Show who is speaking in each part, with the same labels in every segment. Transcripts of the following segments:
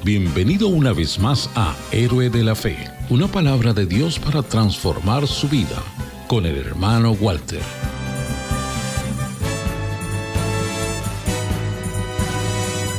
Speaker 1: Bienvenido una vez más a Héroe de la Fe, una palabra de Dios para transformar su vida, con el hermano Walter.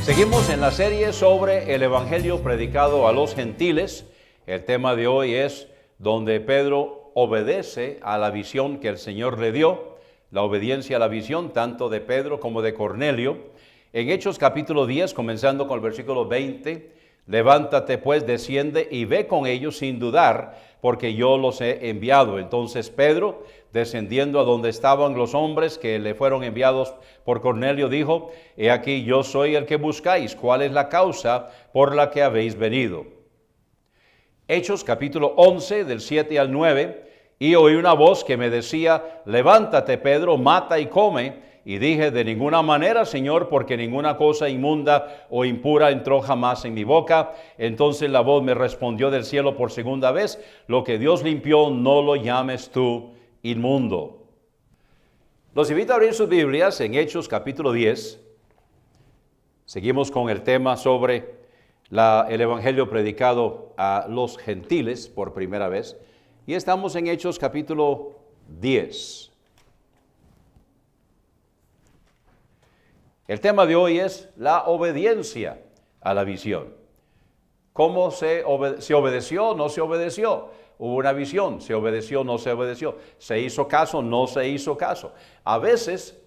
Speaker 2: Seguimos en la serie sobre el Evangelio predicado a los gentiles. El tema de hoy es donde Pedro obedece a la visión que el Señor le dio, la obediencia a la visión tanto de Pedro como de Cornelio. En Hechos capítulo 10, comenzando con el versículo 20, levántate pues, desciende y ve con ellos sin dudar, porque yo los he enviado. Entonces Pedro, descendiendo a donde estaban los hombres que le fueron enviados por Cornelio, dijo: he aquí, yo soy el que buscáis, ¿cuál es la causa por la que habéis venido? Hechos capítulo 11, del 7 al 9, y oí una voz que me decía: levántate, Pedro, mata y come. Y dije: de ninguna manera, Señor, porque ninguna cosa inmunda o impura entró jamás en mi boca. Entonces la voz me respondió del cielo por segunda vez: lo que Dios limpió, no lo llames tú inmundo. Los invito a abrir sus Biblias en Hechos capítulo 10. Seguimos con el tema sobre el Evangelio predicado a los gentiles por primera vez. Y estamos en Hechos capítulo 10. El tema de hoy es la obediencia a la visión. ¿Cómo se obedeció? ¿No se obedeció? Hubo una visión, ¿se obedeció? ¿No se obedeció? ¿Se hizo caso? ¿No se hizo caso? A veces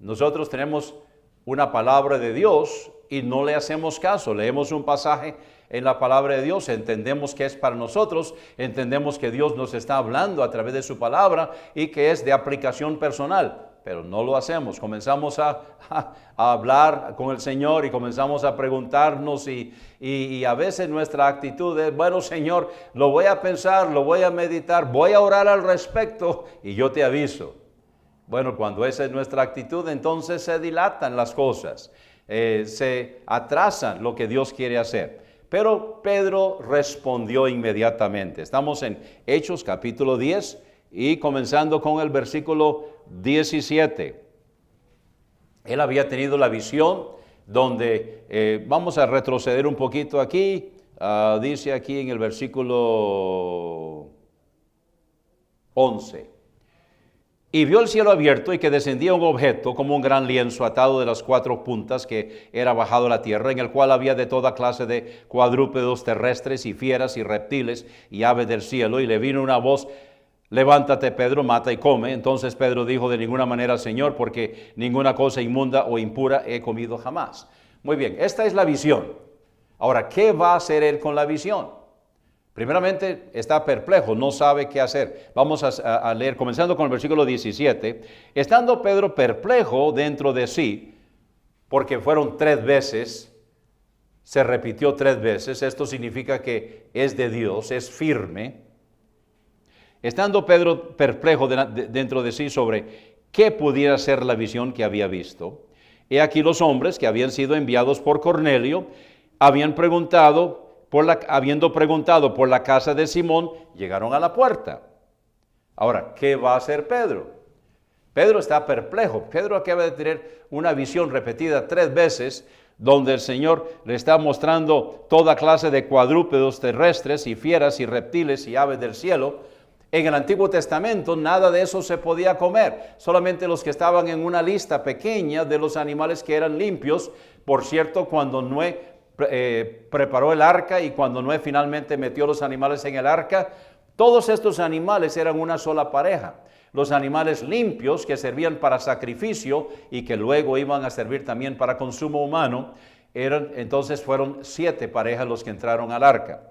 Speaker 2: nosotros tenemos una palabra de Dios y no le hacemos caso. Leemos un pasaje en la palabra de Dios, entendemos que es para nosotros, entendemos que Dios nos está hablando a través de su palabra y que es de aplicación personal. Pero no lo hacemos, comenzamos a hablar con el Señor y comenzamos a preguntarnos y a veces nuestra actitud es: bueno, Señor, lo voy a pensar, lo voy a meditar, voy a orar al respecto y yo te aviso. Bueno, cuando esa es nuestra actitud, entonces se dilatan las cosas, se atrasan lo que Dios quiere hacer. Pero Pedro respondió inmediatamente. Estamos en Hechos capítulo 10 y comenzando con el versículo 17. Él había tenido la visión donde, vamos a retroceder un poquito aquí, dice aquí en el versículo 11. Y vio el cielo abierto y que descendía un objeto como un gran lienzo atado de las cuatro puntas, que era bajado a la tierra, en el cual había de toda clase de cuadrúpedos terrestres y fieras y reptiles y aves del cielo. Y le vino una voz: levántate, Pedro, mata y come. Entonces Pedro dijo: de ninguna manera, Señor, porque ninguna cosa inmunda o impura he comido jamás. Muy bien, esta es la visión. Ahora, ¿qué va a hacer él con la visión? Primeramente, está perplejo, no sabe qué hacer. Vamos a leer, comenzando con el versículo 17. Estando Pedro perplejo dentro de sí, porque fueron 3 veces, se repitió 3 veces, esto significa que es de Dios, es firme. Estando Pedro perplejo dentro de sí sobre qué pudiera ser la visión que había visto, he aquí los hombres que habían sido enviados por Cornelio, habiendo preguntado por la casa de Simón, llegaron a la puerta. Ahora, ¿qué va a hacer Pedro? Pedro está perplejo. Pedro acaba de tener una visión repetida 3 veces, donde el Señor le está mostrando toda clase de cuadrúpedos terrestres y fieras y reptiles y aves del cielo. En el Antiguo Testamento nada de eso se podía comer, solamente los que estaban en una lista pequeña de los animales que eran limpios. Por cierto, cuando Noé preparó el arca y cuando Noé finalmente metió los animales en el arca, todos estos animales eran una sola pareja. Los animales limpios que servían para sacrificio y que luego iban a servir también para consumo humano, entonces fueron 7 parejas los que entraron al arca.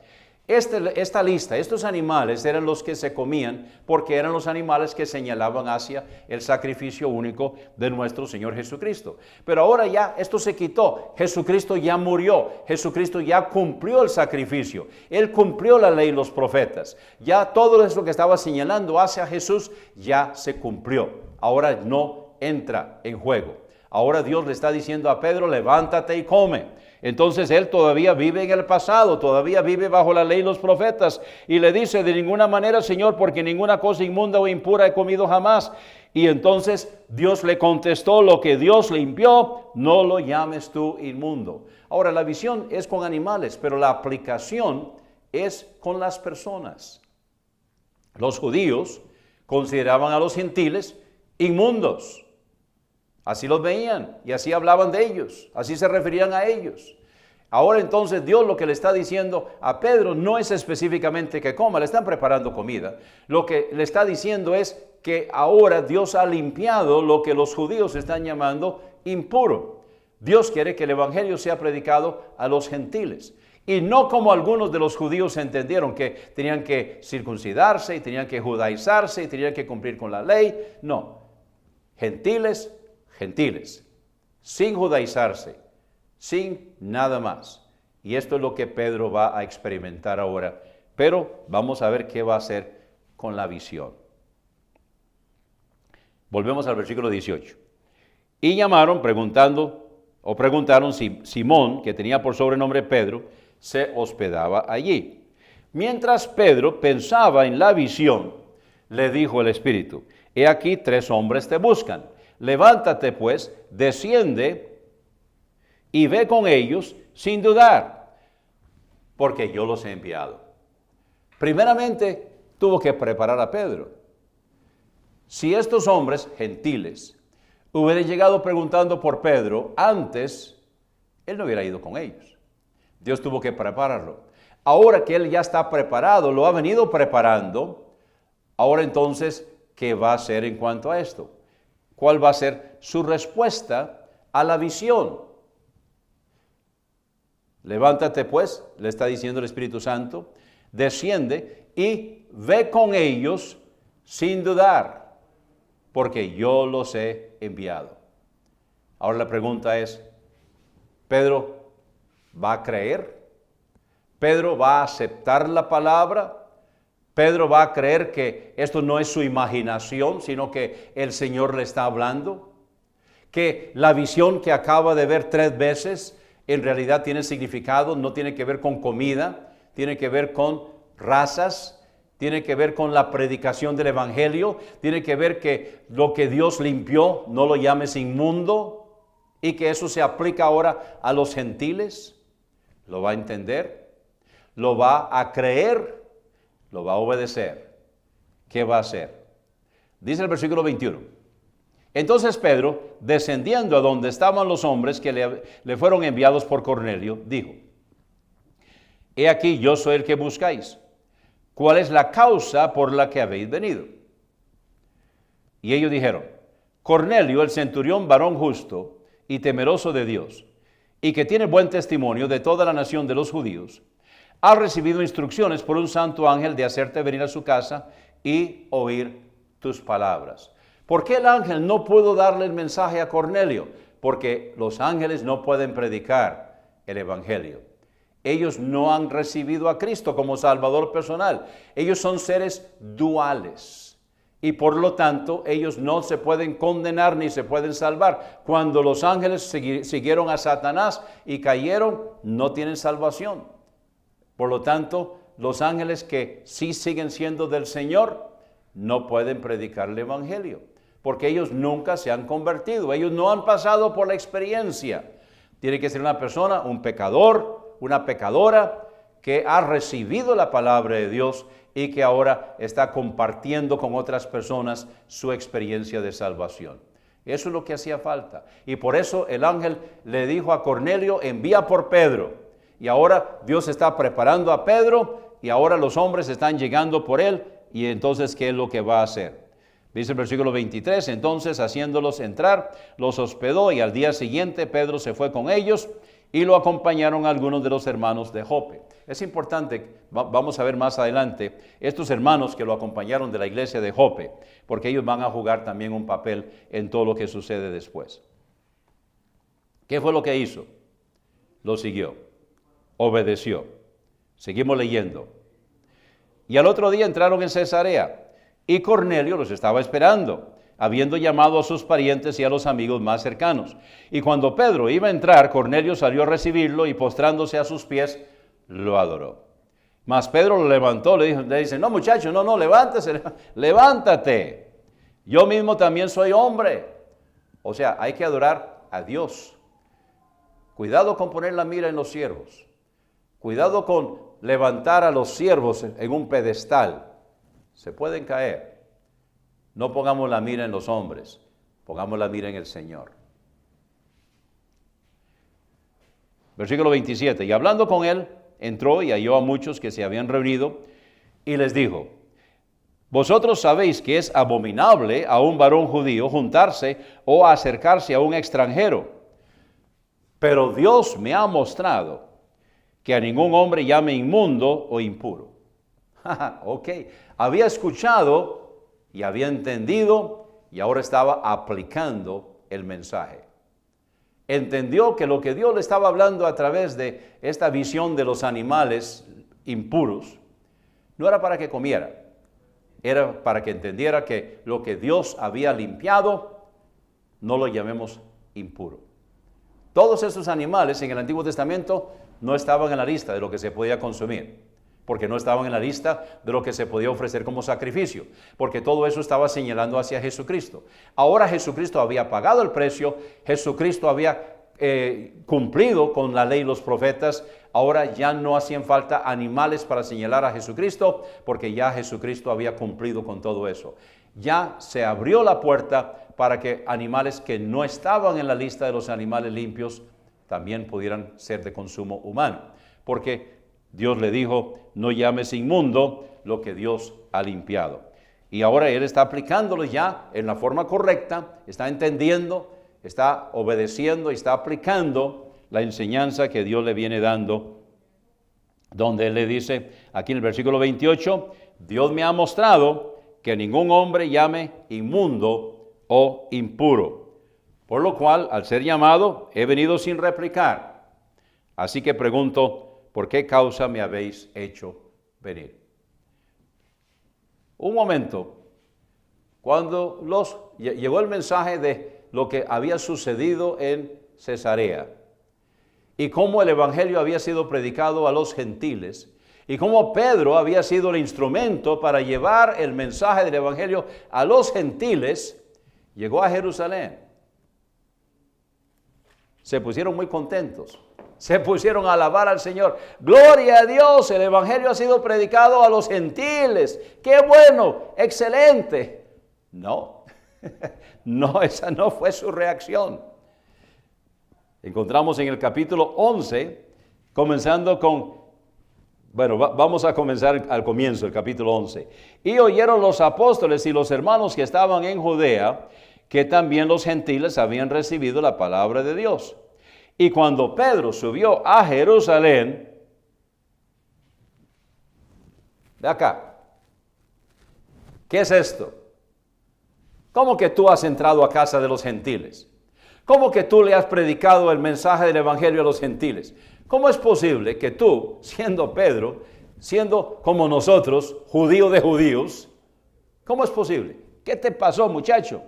Speaker 2: Esta lista, estos animales eran los que se comían porque eran los animales que señalaban hacia el sacrificio único de nuestro Señor Jesucristo. Pero ahora ya esto se quitó. Jesucristo ya murió. Jesucristo ya cumplió el sacrificio. Él cumplió la ley y los profetas. Ya todo eso que estaba señalando hacia Jesús ya se cumplió. Ahora no entra en juego. Ahora Dios le está diciendo a Pedro: levántate y come. Entonces él todavía vive en el pasado, todavía vive bajo la ley y los profetas, y le dice: de ninguna manera, Señor, porque ninguna cosa inmunda o impura he comido jamás. Y entonces Dios le contestó: lo que Dios limpió, no lo llames tú inmundo. Ahora, la visión es con animales, pero la aplicación es con las personas. Los judíos consideraban a los gentiles inmundos. Así los veían y así hablaban de ellos, así se referían a ellos. Ahora entonces Dios lo que le está diciendo a Pedro no es específicamente que coma, le están preparando comida. Lo que le está diciendo es que ahora Dios ha limpiado lo que los judíos están llamando impuro. Dios quiere que el evangelio sea predicado a los gentiles. Y no como algunos de los judíos entendieron, que tenían que circuncidarse y tenían que judaizarse y tenían que cumplir con la ley. No, gentiles, sin judaizarse, sin nada más. Y esto es lo que Pedro va a experimentar ahora. Pero vamos a ver qué va a hacer con la visión. Volvemos al versículo 18. Y preguntaron si Simón, que tenía por sobrenombre Pedro, se hospedaba allí. Mientras Pedro pensaba en la visión, le dijo el Espíritu: he aquí 3 hombres te buscan. Levántate pues, desciende y ve con ellos sin dudar, porque yo los he enviado. Primeramente, tuvo que preparar a Pedro. Si estos hombres gentiles hubieran llegado preguntando por Pedro antes, él no hubiera ido con ellos. Dios tuvo que prepararlo. Ahora que él ya está preparado, lo ha venido preparando, ahora entonces, ¿qué va a hacer en cuanto a esto? ¿Cuál va a ser su respuesta a la visión? Levántate pues, le está diciendo el Espíritu Santo, desciende y ve con ellos sin dudar, porque yo los he enviado. Ahora la pregunta es, ¿Pedro va a creer? ¿Pedro va a aceptar la palabra? ¿Pedro va a creer que esto no es su imaginación, sino que el Señor le está hablando? ¿Que la visión que acaba de ver 3 veces en realidad tiene significado? No tiene que ver con comida, tiene que ver con razas, tiene que ver con la predicación del Evangelio, tiene que ver que lo que Dios limpió no lo llames inmundo, y que eso se aplica ahora a los gentiles. ¿Lo va a entender? ¿Lo va a creer? ¿Lo va a obedecer? ¿Qué va a hacer? Dice el versículo 21. Entonces Pedro, descendiendo a donde estaban los hombres que le fueron enviados por Cornelio, dijo: he aquí, yo soy el que buscáis. ¿Cuál es la causa por la que habéis venido? Y ellos dijeron: Cornelio, el centurión, varón justo y temeroso de Dios, y que tiene buen testimonio de toda la nación de los judíos, ha recibido instrucciones por un santo ángel de hacerte venir a su casa y oír tus palabras. ¿Por qué el ángel no pudo darle el mensaje a Cornelio? Porque los ángeles no pueden predicar el evangelio. Ellos no han recibido a Cristo como Salvador personal. Ellos son seres duales. Y por lo tanto, ellos no se pueden condenar ni se pueden salvar. Cuando los ángeles siguieron a Satanás y cayeron, no tienen salvación. Por lo tanto, los ángeles que sí siguen siendo del Señor, no pueden predicar el evangelio, porque ellos nunca se han convertido. Ellos no han pasado por la experiencia. Tiene que ser una persona, un pecador, una pecadora, que ha recibido la palabra de Dios y que ahora está compartiendo con otras personas su experiencia de salvación. Eso es lo que hacía falta. Y por eso el ángel le dijo a Cornelio: envía por Pedro. Y ahora Dios está preparando a Pedro y ahora los hombres están llegando por él. Y entonces, ¿qué es lo que va a hacer? Dice el versículo 23, entonces haciéndolos entrar, los hospedó, y al día siguiente Pedro se fue con ellos y lo acompañaron algunos de los hermanos de Jope. Es importante, vamos a ver más adelante, estos hermanos que lo acompañaron de la iglesia de Jope, porque ellos van a jugar también un papel en todo lo que sucede después. ¿Qué fue lo que hizo? Lo siguió, obedeció. Seguimos leyendo. Y al otro día entraron en Cesarea, y Cornelio los estaba esperando, habiendo llamado a sus parientes y a los amigos más cercanos. Y cuando Pedro iba a entrar, Cornelio salió a recibirlo y postrándose a sus pies, lo adoró. Mas Pedro lo levantó, le dice: no muchacho, no, levántese, levántate. Yo mismo también soy hombre. O sea, hay que adorar a Dios. Cuidado con poner la mira en los siervos. Cuidado con levantar a los siervos en un pedestal. Se pueden caer. No pongamos la mira en los hombres. Pongamos la mira en el Señor. Versículo 27. Y hablando con él, entró y halló a muchos que se habían reunido y les dijo: vosotros sabéis que es abominable a un varón judío juntarse o acercarse a un extranjero. Pero Dios me ha mostrado que a ningún hombre llame inmundo o impuro. Ok, había escuchado y había entendido y ahora estaba aplicando el mensaje. Entendió que lo que Dios le estaba hablando a través de esta visión de los animales impuros no era para que comiera. Era para que entendiera que lo que Dios había limpiado, no lo llamemos impuro. Todos esos animales en el Antiguo Testamento no estaban en la lista de lo que se podía consumir, porque no estaban en la lista de lo que se podía ofrecer como sacrificio, porque todo eso estaba señalando hacia Jesucristo. Ahora Jesucristo había pagado el precio, Jesucristo había cumplido con la ley y los profetas. Ahora ya no hacían falta animales para señalar a Jesucristo, porque ya Jesucristo había cumplido con todo eso. Ya se abrió la puerta para que animales que no estaban en la lista de los animales limpios también pudieran ser de consumo humano, porque Dios le dijo: no llames inmundo lo que Dios ha limpiado. Y ahora él está aplicándolo ya en la forma correcta, está entendiendo, está obedeciendo y está aplicando la enseñanza que Dios le viene dando, donde él le dice aquí en el versículo 28, Dios me ha mostrado que ningún hombre llame inmundo o impuro, por lo cual al ser llamado he venido sin replicar. Así que pregunto, ¿por qué causa me habéis hecho venir? Un momento, cuando llegó el mensaje de lo que había sucedido en Cesarea y cómo el evangelio había sido predicado a los gentiles y cómo Pedro había sido el instrumento para llevar el mensaje del evangelio a los gentiles, llegó a Jerusalén. Se pusieron muy contentos, se pusieron a alabar al Señor. Gloria a Dios, el evangelio ha sido predicado a los gentiles. ¡Qué bueno! ¡Excelente! No, no, esa no fue su reacción. Encontramos en el capítulo 11, comenzando con, vamos a comenzar al comienzo, el capítulo 11. Y oyeron los apóstoles y los hermanos que estaban en Judea, que también los gentiles habían recibido la palabra de Dios. Y cuando Pedro subió a Jerusalén, de acá, ¿qué es esto? ¿Cómo que tú has entrado a casa de los gentiles? ¿Cómo que tú le has predicado el mensaje del evangelio a los gentiles? ¿Cómo es posible que tú, siendo Pedro, siendo como nosotros, judío de judíos, cómo es posible? ¿Qué te pasó, muchacho?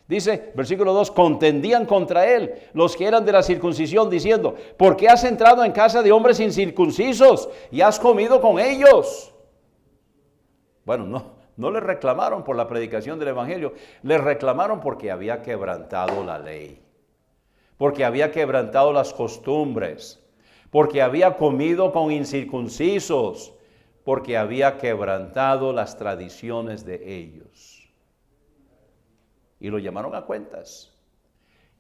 Speaker 2: Dice, versículo 2, contendían contra él los que eran de la circuncisión, diciendo, ¿por qué has entrado en casa de hombres incircuncisos y has comido con ellos? Bueno, no le reclamaron por la predicación del evangelio, le reclamaron porque había quebrantado la ley, porque había quebrantado las costumbres, porque había comido con incircuncisos, porque había quebrantado las tradiciones de ellos. Y lo llamaron a cuentas.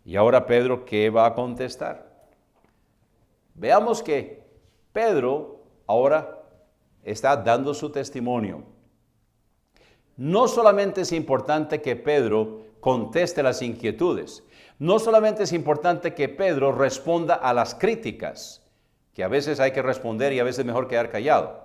Speaker 2: Y ahora Pedro, ¿qué va a contestar? Veamos que Pedro ahora está dando su testimonio. No solamente es importante que Pedro conteste las inquietudes, no solamente es importante que Pedro responda a las críticas, que a veces hay que responder y a veces mejor quedar callado,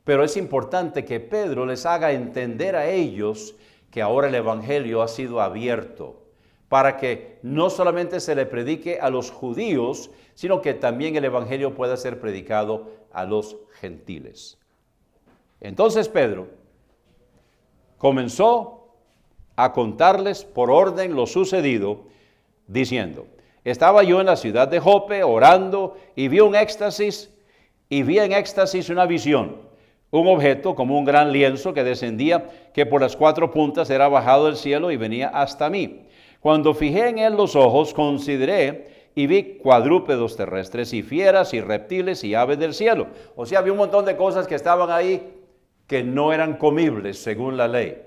Speaker 2: pero es importante que Pedro les haga entender a ellos que ahora el evangelio ha sido abierto, para que no solamente se le predique a los judíos, sino que también el evangelio pueda ser predicado a los gentiles. Entonces Pedro comenzó a contarles por orden lo sucedido, diciendo, estaba yo en la ciudad de Jope orando y vi en éxtasis una visión, un objeto como un gran lienzo que descendía, que por las 4 puntas era bajado del cielo y venía hasta mí. Cuando fijé en él los ojos, consideré y vi cuadrúpedos terrestres y fieras y reptiles y aves del cielo. O sea, había un montón de cosas que estaban ahí que no eran comibles según la ley.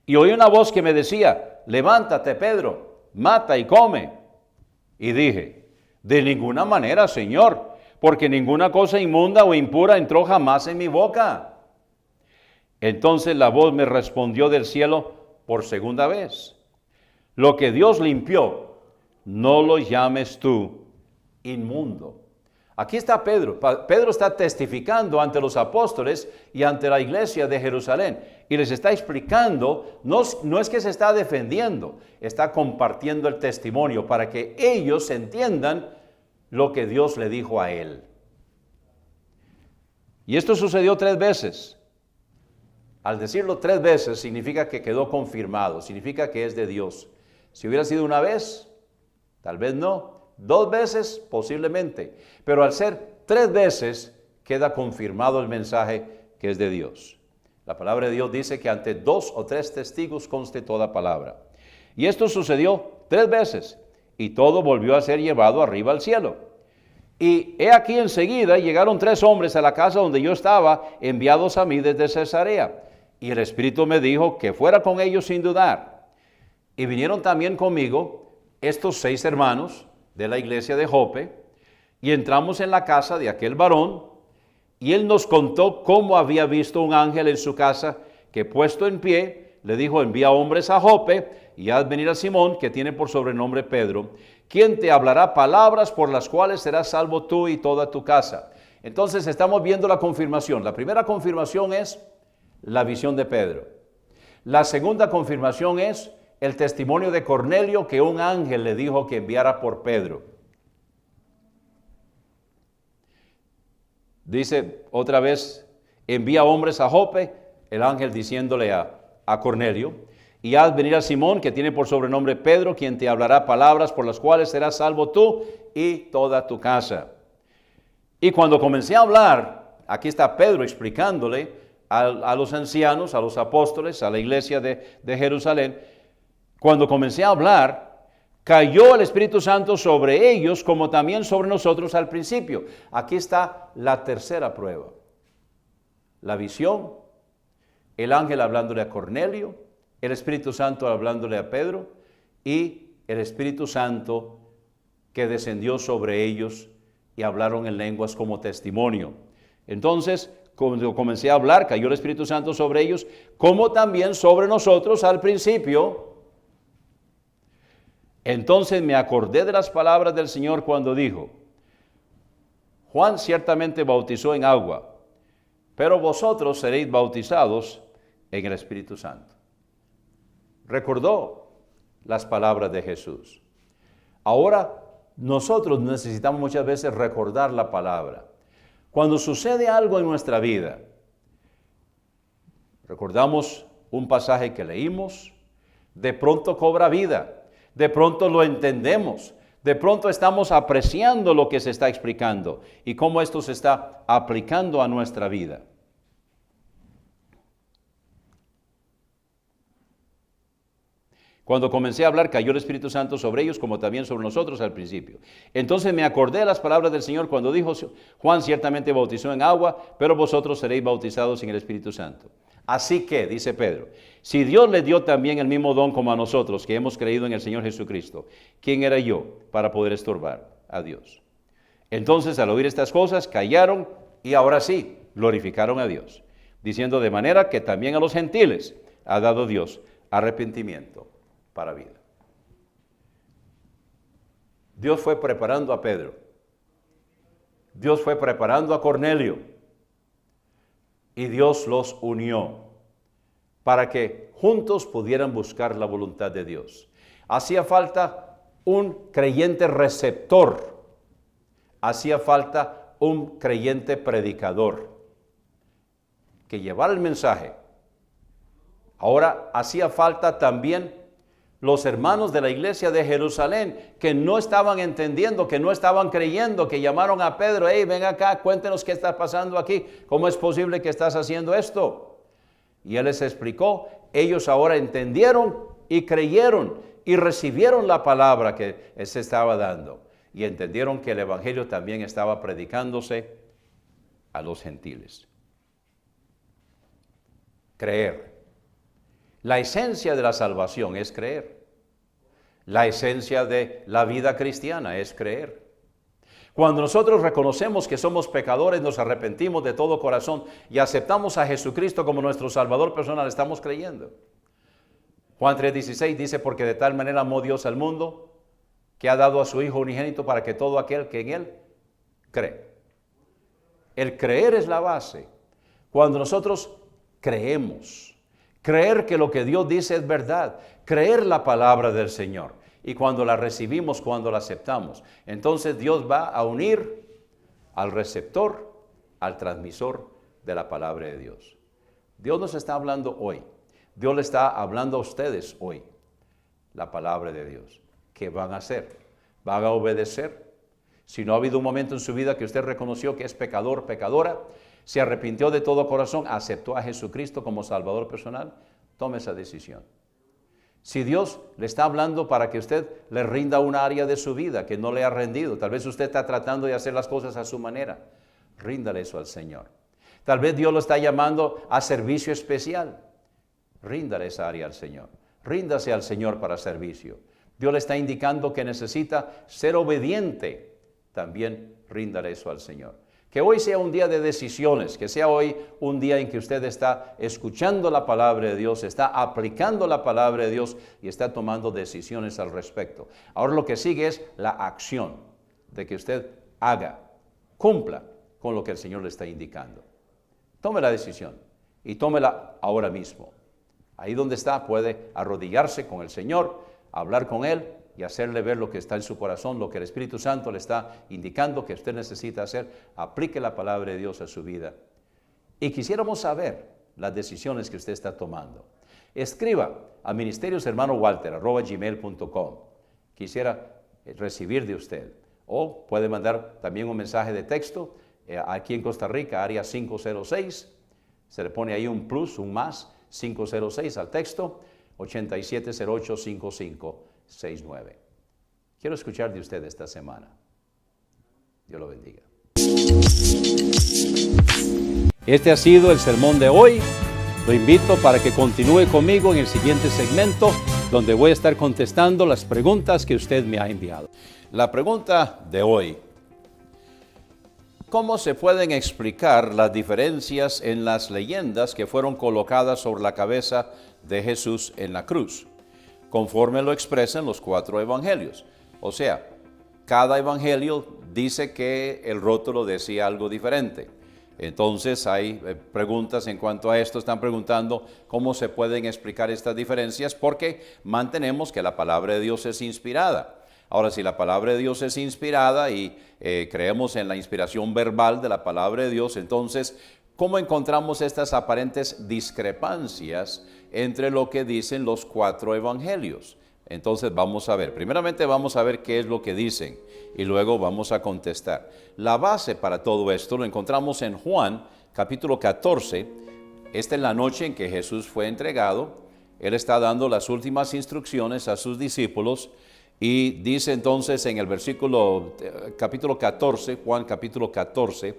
Speaker 2: Y oí una voz que me decía, levántate, Pedro, mata y come. Y dije, de ninguna manera, Señor, porque ninguna cosa inmunda o impura entró jamás en mi boca. Entonces la voz me respondió del cielo por segunda vez, lo que Dios limpió, no lo llames tú inmundo. Aquí está Pedro. Pedro está testificando ante los apóstoles y ante la iglesia de Jerusalén. Y les está explicando, no es que se está defendiendo, está compartiendo el testimonio para que ellos entiendan lo que Dios le dijo a él. Y esto sucedió 3 veces. Al decirlo 3 veces significa que quedó confirmado, significa que es de Dios. Si hubiera sido una vez, tal vez no. 2 veces, posiblemente. Pero al ser 3 veces, queda confirmado el mensaje que es de Dios. La palabra de Dios dice que ante 2 o 3 testigos conste toda palabra. Y esto sucedió 3 veces. Y todo volvió a ser llevado arriba al cielo. Y he aquí enseguida llegaron 3 hombres a la casa donde yo estaba, enviados a mí desde Cesarea. Y el Espíritu me dijo que fuera con ellos sin dudar. Y vinieron también conmigo estos 6 hermanos de la iglesia de Jope, y entramos en la casa de aquel varón, y él nos contó cómo había visto un ángel en su casa, que puesto en pie, le dijo, envía hombres a Jope, y haz venir a Simón, que tiene por sobrenombre Pedro, quien te hablará palabras por las cuales serás salvo tú y toda tu casa. Entonces estamos viendo la confirmación. La primera confirmación es la visión de Pedro. La segunda confirmación es el testimonio de Cornelio, que un ángel le dijo que enviara por Pedro. Dice otra vez, envía hombres a Jope, el ángel diciéndole a Cornelio, y haz venir a Simón, que tiene por sobrenombre Pedro, quien te hablará palabras por las cuales serás salvo tú y toda tu casa. Y cuando comencé a hablar, aquí está Pedro explicándole a los ancianos, a los apóstoles, a la iglesia de Jerusalén. Cuando comencé a hablar, cayó el Espíritu Santo sobre ellos como también sobre nosotros al principio. Aquí está la tercera prueba. La visión, el ángel hablándole a Cornelio, el Espíritu Santo hablándole a Pedro y el Espíritu Santo que descendió sobre ellos y hablaron en lenguas como testimonio. Entonces, cuando comencé a hablar, cayó el Espíritu Santo sobre ellos como también sobre nosotros al principio. Entonces me acordé de las palabras del Señor cuando dijo, Juan ciertamente bautizó en agua, pero vosotros seréis bautizados en el Espíritu Santo. Recordó las palabras de Jesús. Ahora nosotros necesitamos muchas veces recordar la palabra. Cuando sucede algo en nuestra vida, recordamos un pasaje que leímos, de pronto cobra vida. De pronto lo entendemos, de pronto estamos apreciando lo que se está explicando y cómo esto se está aplicando a nuestra vida. Cuando comencé a hablar, cayó el Espíritu Santo sobre ellos, como también sobre nosotros al principio. Entonces me acordé de las palabras del Señor cuando dijo, Juan ciertamente bautizó en agua, pero vosotros seréis bautizados en el Espíritu Santo. Así que, dice Pedro, si Dios le dio también el mismo don como a nosotros, que hemos creído en el Señor Jesucristo, ¿quién era yo para poder estorbar a Dios? Entonces, al oír estas cosas, callaron y ahora sí, glorificaron a Dios, diciendo de manera que también a los gentiles ha dado Dios arrepentimiento para vida. Dios fue preparando a Pedro. Dios fue preparando a Cornelio. Y Dios los unió para que juntos pudieran buscar la voluntad de Dios. Hacía falta un creyente receptor. Hacía falta un creyente predicador que llevara el mensaje. Ahora hacía falta también los hermanos de la iglesia de Jerusalén, que no estaban entendiendo, que no estaban creyendo, que llamaron a Pedro: hey, ven acá, cuéntenos qué está pasando aquí, ¿cómo es posible que estás haciendo esto? Y él les explicó. Ellos ahora entendieron y creyeron y recibieron la palabra que se estaba dando, y entendieron que el evangelio también estaba predicándose a los gentiles. Creer. La esencia de la salvación es creer. La esencia de la vida cristiana es creer. Cuando nosotros reconocemos que somos pecadores, nos arrepentimos de todo corazón y aceptamos a Jesucristo como nuestro Salvador personal, estamos creyendo. Juan 3:16 dice: porque de tal manera amó Dios al mundo, que ha dado a su Hijo unigénito, para que todo aquel que en Él cree. El creer es la base. Cuando nosotros creemos, creer que lo que Dios dice es verdad, creer la palabra del Señor, y cuando la recibimos, cuando la aceptamos, entonces Dios va a unir al receptor, al transmisor de la palabra de Dios. Dios nos está hablando hoy. Dios le está hablando a ustedes hoy la palabra de Dios. ¿Qué van a hacer? ¿Van a obedecer? Si no ha habido un momento en su vida que usted reconoció que es pecador, pecadora, se arrepintió de todo corazón, aceptó a Jesucristo como Salvador personal, tome esa decisión. Si Dios le está hablando para que usted le rinda una área de su vida que no le ha rendido, tal vez usted está tratando de hacer las cosas a su manera, ríndale eso al Señor. Tal vez Dios lo está llamando a servicio especial, ríndale esa área al Señor. Ríndase al Señor para servicio. Dios le está indicando que necesita ser obediente, también ríndale eso al Señor. Que hoy sea un día de decisiones, que sea hoy un día en que usted está escuchando la palabra de Dios, está aplicando la palabra de Dios y está tomando decisiones al respecto. Ahora lo que sigue es la acción, de que usted haga, cumpla con lo que el Señor le está indicando. Tome la decisión y tómela ahora mismo. Ahí donde está puede arrodillarse con el Señor, hablar con Él y hacerle ver lo que está en su corazón, lo que el Espíritu Santo le está indicando que usted necesita hacer. Aplique la palabra de Dios a su vida. Y quisiéramos saber las decisiones que usted está tomando. Escriba a ministerioshermanowalter@gmail.com. Quisiera recibir de usted. O puede mandar también un mensaje de texto aquí en Costa Rica, área 506. Se le pone ahí un plus, un más, 506 al texto, 8708-5569. Quiero escuchar de usted esta semana. Dios lo bendiga. Este ha sido el sermón de hoy. Lo invito para que continúe conmigo en el siguiente segmento, donde voy a estar contestando las preguntas que usted me ha enviado. La pregunta de hoy: ¿cómo se pueden explicar las diferencias en las leyendas que fueron colocadas sobre la cabeza de Jesús en la cruz, conforme lo expresan los 4 evangelios? O sea, cada evangelio dice que el rótulo decía algo diferente. Entonces hay preguntas en cuanto a esto. Están preguntando cómo se pueden explicar estas diferencias, porque mantenemos que la palabra de Dios es inspirada. Ahora, si la palabra de Dios es inspirada y creemos en la inspiración verbal de la palabra de Dios, entonces, ¿cómo encontramos estas aparentes discrepancias entre lo que dicen los 4 evangelios? Entonces vamos a ver, primeramente vamos a ver qué es lo que dicen y luego vamos a contestar. La base para todo esto lo encontramos en Juan capítulo 14. Esta es la noche en que Jesús fue entregado. Él está dando las últimas instrucciones a sus discípulos y dice entonces en el versículo capítulo 14, Juan capítulo 14,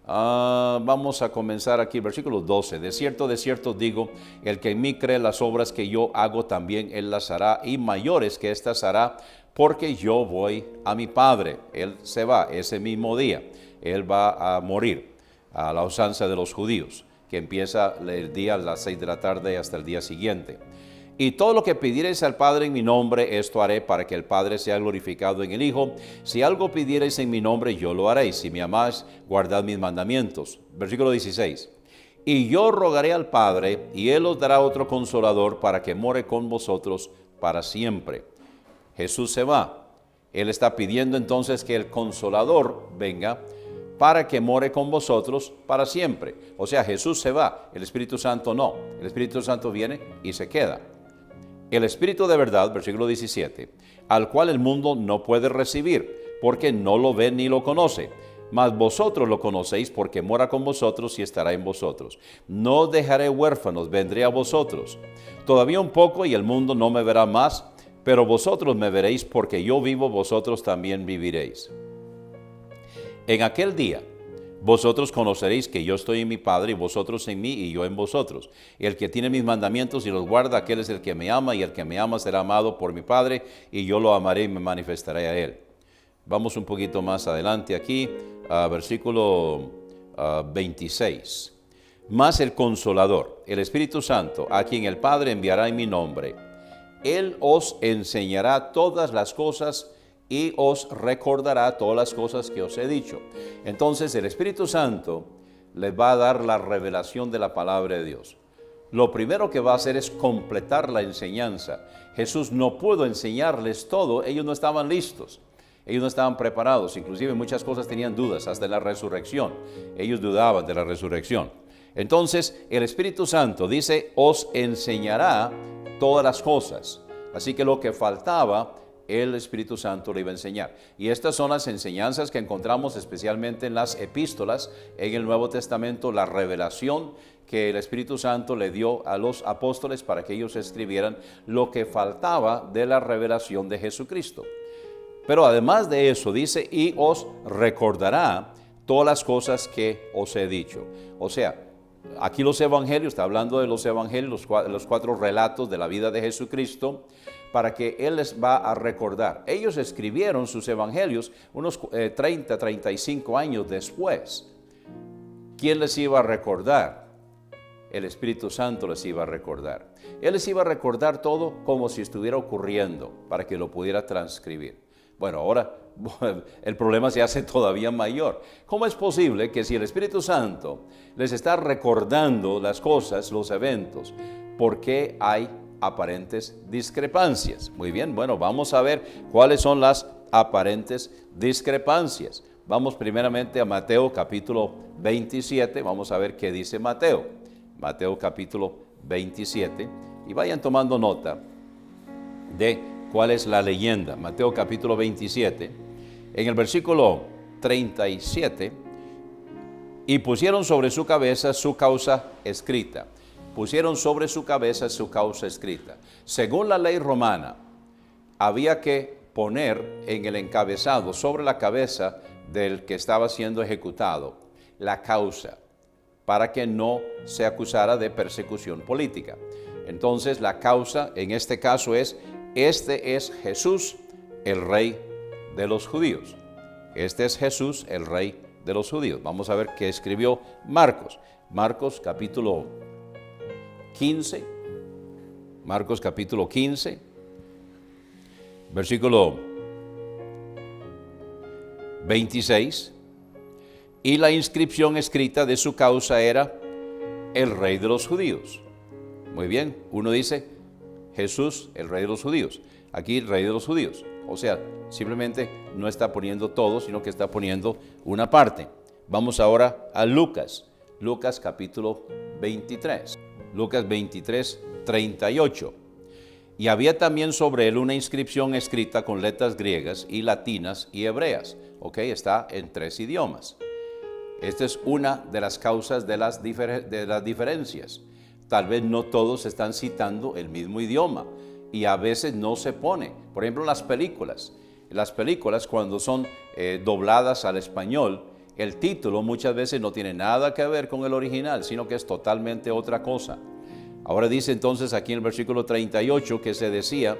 Speaker 2: vamos a comenzar aquí, versículo 12. De cierto digo, el que en mí cree las obras que yo hago, también él las hará, y mayores que estas hará, porque yo voy a mi Padre. Él se va ese mismo día, él va a morir a la usanza de los judíos, que empieza el día a las 6 de la tarde hasta el día siguiente. Y todo lo que pidiereis al Padre en mi nombre, esto haré, para que el Padre sea glorificado en el Hijo. Si algo pidiereis en mi nombre, yo lo haré. Si me amáis, guardad mis mandamientos. Versículo 16. Y yo rogaré al Padre, y Él os dará otro Consolador, para que more con vosotros para siempre. Jesús se va. Él está pidiendo entonces que el Consolador venga para que more con vosotros para siempre. O sea, Jesús se va, el Espíritu Santo no. El Espíritu Santo viene y se queda. El Espíritu de verdad, versículo 17, al cual el mundo no puede recibir, porque no lo ve ni lo conoce. Mas vosotros lo conocéis, porque mora con vosotros y estará en vosotros. No os dejaré huérfanos, vendré a vosotros. Todavía un poco y el mundo no me verá más, pero vosotros me veréis, porque yo vivo, vosotros también viviréis. En aquel día, vosotros conoceréis que yo estoy en mi Padre, y vosotros en mí, y yo en vosotros. El que tiene mis mandamientos y los guarda, aquel es el que me ama, y el que me ama será amado por mi Padre, y yo lo amaré y me manifestaré a él. Vamos un poquito más adelante aquí, versículo 26. Mas el Consolador, el Espíritu Santo, a quien el Padre enviará en mi nombre, Él os enseñará todas las cosas y os recordará todas las cosas que os he dicho. Entonces el Espíritu Santo les va a dar la revelación de la palabra de Dios. Lo primero que va a hacer es completar la enseñanza. Jesús no pudo enseñarles todo, ellos no estaban listos. Ellos no estaban preparados, inclusive muchas cosas tenían dudas, hasta la resurrección. Ellos dudaban de la resurrección. Entonces, el Espíritu Santo dice, os enseñará todas las cosas. Así que lo que faltaba, el Espíritu Santo le iba a enseñar. Y estas son las enseñanzas que encontramos especialmente en las epístolas, en el Nuevo Testamento, la revelación que el Espíritu Santo le dio a los apóstoles para que ellos escribieran lo que faltaba de la revelación de Jesucristo. Pero además de eso dice, y os recordará todas las cosas que os he dicho. O sea, aquí los evangelios, está hablando de los evangelios, los cuatro relatos de la vida de Jesucristo, para que Él les va a recordar. Ellos escribieron sus evangelios unos 30, 35 años después. ¿Quién les iba a recordar? El Espíritu Santo les iba a recordar. Él les iba a recordar todo como si estuviera ocurriendo, para que lo pudiera transcribir. Bueno, ahora el problema se hace todavía mayor. ¿Cómo es posible que si el Espíritu Santo les está recordando las cosas, los eventos, por qué hay aparentes discrepancias? Muy bien, bueno, vamos a ver cuáles son las aparentes discrepancias. Vamos primeramente a Mateo capítulo 27, vamos a ver qué dice Mateo. Mateo capítulo 27, y vayan tomando nota de cuál es la leyenda. Mateo capítulo 27, en el versículo 37, y pusieron sobre su cabeza su causa escrita. Pusieron sobre su cabeza su causa escrita. Según la ley romana, había que poner en el encabezado, sobre la cabeza del que estaba siendo ejecutado, la causa, para que no se acusara de persecución política. Entonces la causa en este caso es: este es Jesús, el Rey de los judíos. Este es Jesús, el Rey de los judíos. Vamos a ver qué escribió Marcos. Marcos capítulo 15. Marcos capítulo 15, versículo 26. Y la inscripción escrita de su causa era: el Rey de los judíos. Muy bien, uno dice Jesús, el Rey de los judíos. Aquí, Rey de los judíos. O sea, simplemente no está poniendo todo, sino que está poniendo una parte. Vamos ahora a Lucas. Lucas capítulo 23. Lucas 23, 38. Y había también sobre él una inscripción escrita con letras griegas y latinas y hebreas. Ok, está en 3 idiomas. Esta es una de las causas de las diferencias. Tal vez no todos están citando el mismo idioma y a veces no se pone. Por ejemplo, las películas. Las películas, cuando son dobladas al español, el título muchas veces no tiene nada que ver con el original, sino que es totalmente otra cosa. Ahora dice entonces aquí en el versículo 38 que se decía,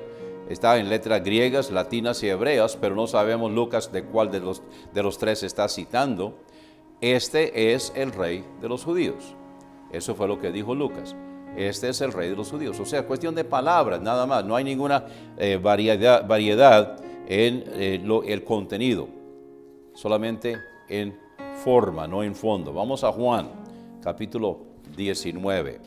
Speaker 2: está en letras griegas, latinas y hebreas, pero no sabemos Lucas de cuál de los 3 está citando. Este es el Rey de los judíos. Eso fue lo que dijo Lucas. Este es el Rey de los judíos. O sea, cuestión de palabras, nada más. No hay ninguna variedad en el contenido. Solamente en forma, no en fondo. Vamos a Juan, capítulo 19.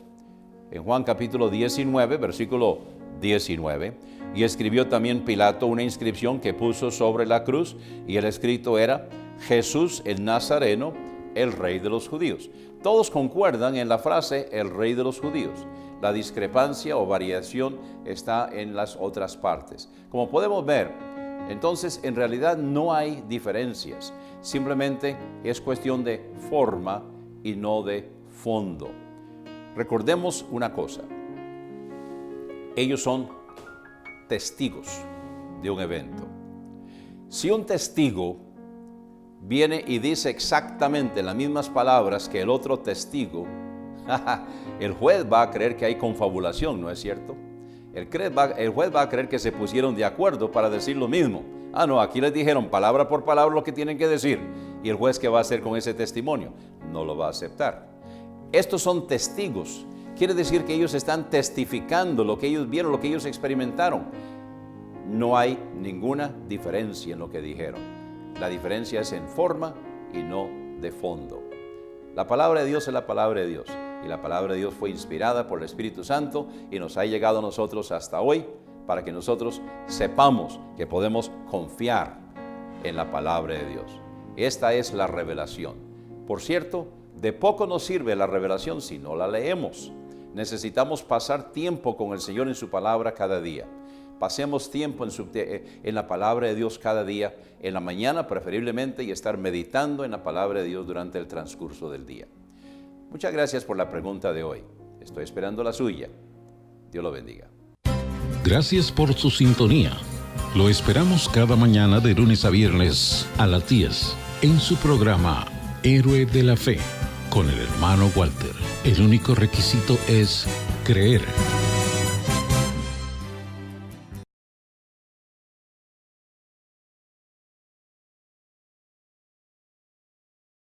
Speaker 2: En Juan, capítulo 19, versículo 19. Y escribió también Pilato una inscripción que puso sobre la cruz, y el escrito era: Jesús el Nazareno, el Rey de los judíos. Todos concuerdan en la frase el Rey de los judíos. La discrepancia o variación está en las otras partes. Como podemos ver, entonces en realidad no hay diferencias. Simplemente es cuestión de forma y no de fondo. Recordemos una cosa. Ellos son testigos de un evento. Si un testigo viene y dice exactamente las mismas palabras que el otro testigo, el juez va a creer que hay confabulación, ¿no es cierto? El juez va a creer que se pusieron de acuerdo para decir lo mismo. No, aquí les dijeron palabra por palabra lo que tienen que decir. ¿Y el juez qué va a hacer con ese testimonio? No lo va a aceptar. Estos son testigos. Quiere decir que ellos están testificando lo que ellos vieron, lo que ellos experimentaron. No hay ninguna diferencia en lo que dijeron. La diferencia es en forma y no de fondo. La palabra de Dios es la palabra de Dios. Y la palabra de Dios fue inspirada por el Espíritu Santo y nos ha llegado a nosotros hasta hoy para que nosotros sepamos que podemos confiar en la palabra de Dios. Esta es la revelación. Por cierto, de poco nos sirve la revelación si no la leemos. Necesitamos pasar tiempo con el Señor en su palabra cada día. Pasemos tiempo en la palabra de Dios cada día, en la mañana preferiblemente, y estar meditando en la palabra de Dios durante el transcurso del día. Muchas gracias por la pregunta de hoy. Estoy esperando la suya. Dios lo bendiga.
Speaker 1: Gracias por su sintonía. Lo esperamos cada mañana de lunes a viernes a las 10 en su programa Héroe de la Fe con el hermano Walter. El único requisito es creer.